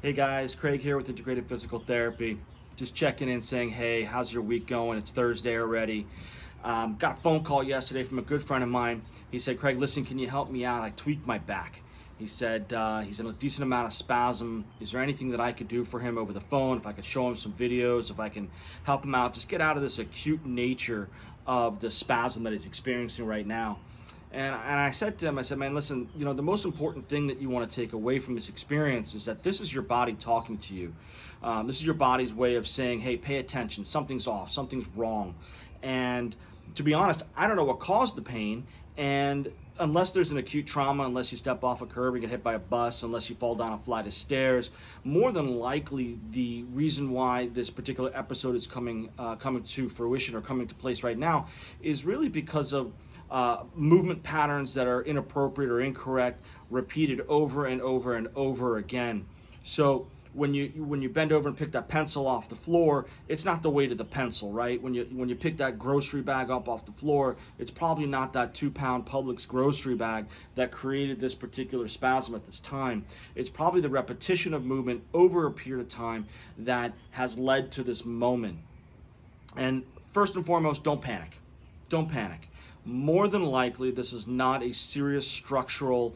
Hey guys, Craig here with Integrated Physical Therapy. Just checking in saying, hey, how's your week going? It's Thursday already. Got a phone call yesterday from a good friend of mine. He said, Craig, listen, can you help me out? I tweaked my back. He said he's in a decent amount of spasm. Is there anything that I could do for him over the phone? If I could show him some videos, if I can help him out, just get out of this acute nature of the spasm that he's experiencing right now. And I said to him, I said, man, listen, the most important thing that you want to take away from this experience is that this is your body talking to you. This is your body's way of saying, hey, pay attention. Something's off. Something's wrong. And to be honest, I don't know what caused the pain. And unless there's an acute trauma, unless you step off a curb and get hit by a bus, unless you fall down a flight of stairs, more than likely the reason why this particular episode is coming to fruition or coming to place right now is really because of movement patterns that are inappropriate or incorrect, repeated over and over and over again. So when you bend over and pick that pencil off the floor, it's not the weight of the pencil, right? When you pick that grocery bag up off the floor, it's probably not that 2-pound Publix grocery bag that created this particular spasm at this time. It's probably the repetition of movement over a period of time that has led to this moment. And first and foremost, don't panic. Don't panic. More than likely, this is not a serious structural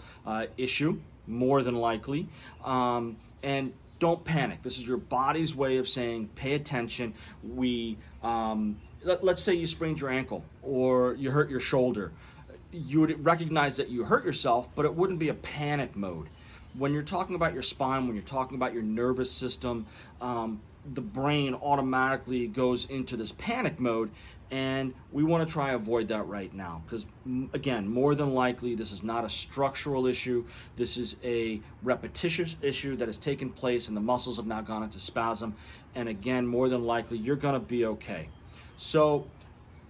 issue, more than likely. And don't panic. This is your body's way of saying, pay attention. Let's say you sprained your ankle or you hurt your shoulder. You would recognize that you hurt yourself, but it wouldn't be a panic mode. When you're talking about your spine, when you're talking about your nervous system, the brain automatically goes into this panic mode, and we want to try and avoid that right now because, again, more than likely this is not a structural issue. This is a repetitious issue that has taken place and the muscles have now gone into spasm, and again, more than likely you're going to be okay. So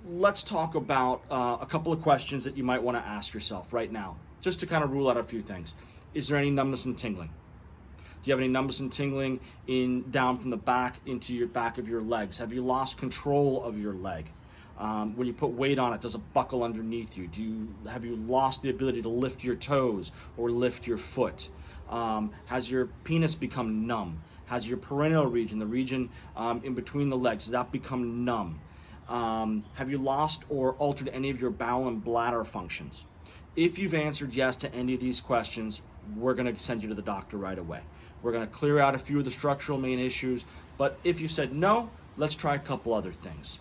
let's talk about a couple of questions that you might want to ask yourself right now, just to kind of rule out a few things. Is there any numbness and tingling? Do you have any numbness and tingling down from the back into your back of your legs? Have you lost control of your leg? When you put weight on it, does it buckle underneath you? Have you lost the ability to lift your toes or lift your foot? Has your penis become numb? Has your perineal region, the region in between the legs, has that become numb? Have you lost or altered any of your bowel and bladder functions? If you've answered yes to any of these questions, we're going to send you to the doctor right away. We're going to clear out a few of the structural main issues, but if you said no, let's try a couple other things.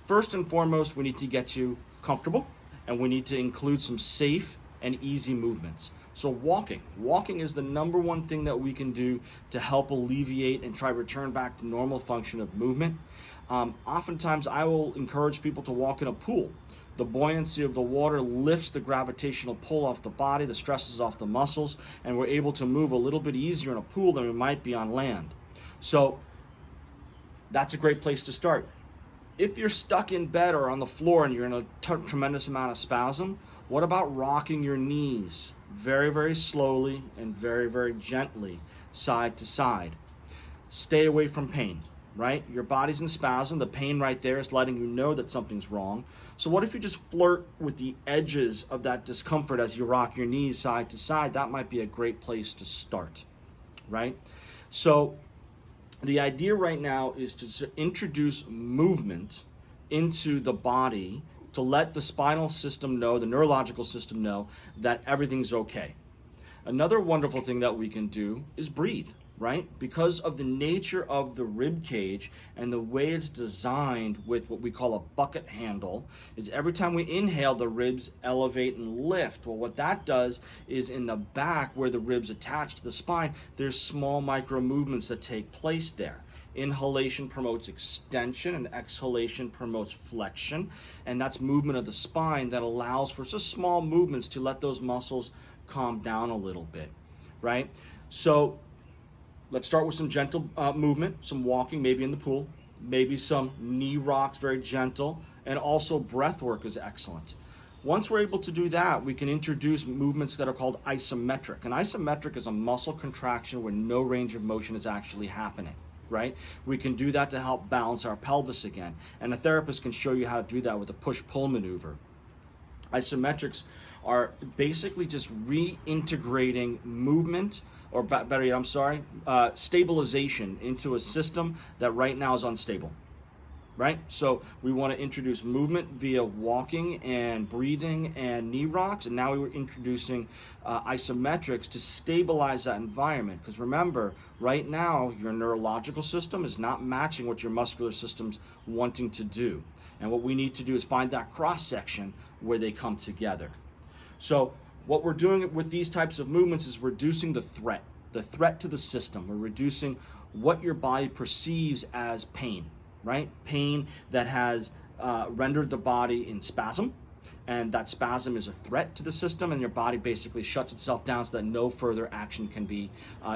First and foremost, we need to get you comfortable, and we need to include some safe and easy movements. So walking is the number one thing that we can do to help alleviate and try to return back to normal function of movement. Oftentimes, I will encourage people to walk in a pool. The buoyancy of the water lifts the gravitational pull off the body, the stresses off the muscles, and we're able to move a little bit easier in a pool than we might be on land. So that's a great place to start. If you're stuck in bed or on the floor and you're in a tremendous amount of spasm, what about rocking your knees very, very slowly and very, very gently side to side? Stay away from pain, right? Your body's in spasm. The pain right there is letting you know that something's wrong. So what if you just flirt with the edges of that discomfort as you rock your knees side to side? That might be a great place to start, right? So the idea right now is to introduce movement into the body to let the spinal system know, the neurological system know that everything's okay. Another wonderful thing that we can do is breathe, right? Because of the nature of the rib cage and the way it's designed with what we call a bucket handle, is every time we inhale, the ribs elevate and lift. Well, what that does is in the back where the ribs attach to the spine, there's small micro movements that take place there. Inhalation promotes extension and exhalation promotes flexion, and that's movement of the spine that allows for just small movements to let those muscles calm down a little bit, right? So let's start with some gentle movement, some walking, maybe in the pool, maybe some knee rocks, very gentle, and also breath work is excellent. Once we're able to do that, we can introduce movements that are called isometric. An isometric is a muscle contraction where no range of motion is actually happening, right? We can do that to help balance our pelvis again, and a therapist can show you how to do that with a push-pull maneuver. Isometrics are basically just reintegrating movement or better yet, I'm sorry, stabilization into a system that right now is unstable. Right? So we want to introduce movement via walking and breathing and knee rocks, and now we were introducing isometrics to stabilize that environment. Because remember, right now your neurological system is not matching what your muscular system's wanting to do, and what we need to do is find that cross section where they come together. So what we're doing with these types of movements is reducing the threat to the system. We're reducing what your body perceives as pain. Right? Pain that has rendered the body in spasm, and that spasm is a threat to the system, and your body basically shuts itself down so that no further action can be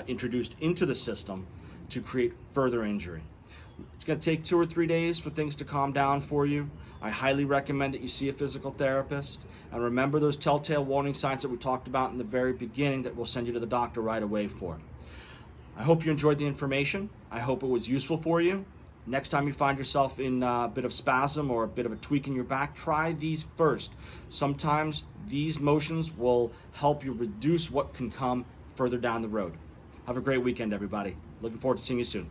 introduced into the system to create further injury. It's going to take 2 or 3 days for things to calm down for you. I highly recommend that you see a physical therapist, and remember those telltale warning signs that we talked about in the very beginning that we'll send you to the doctor right away for. I hope you enjoyed the information. I hope it was useful for you. Next time you find yourself in a bit of spasm or a bit of a tweak in your back, try these first. Sometimes these motions will help you reduce what can come further down the road. Have a great weekend, everybody. Looking forward to seeing you soon.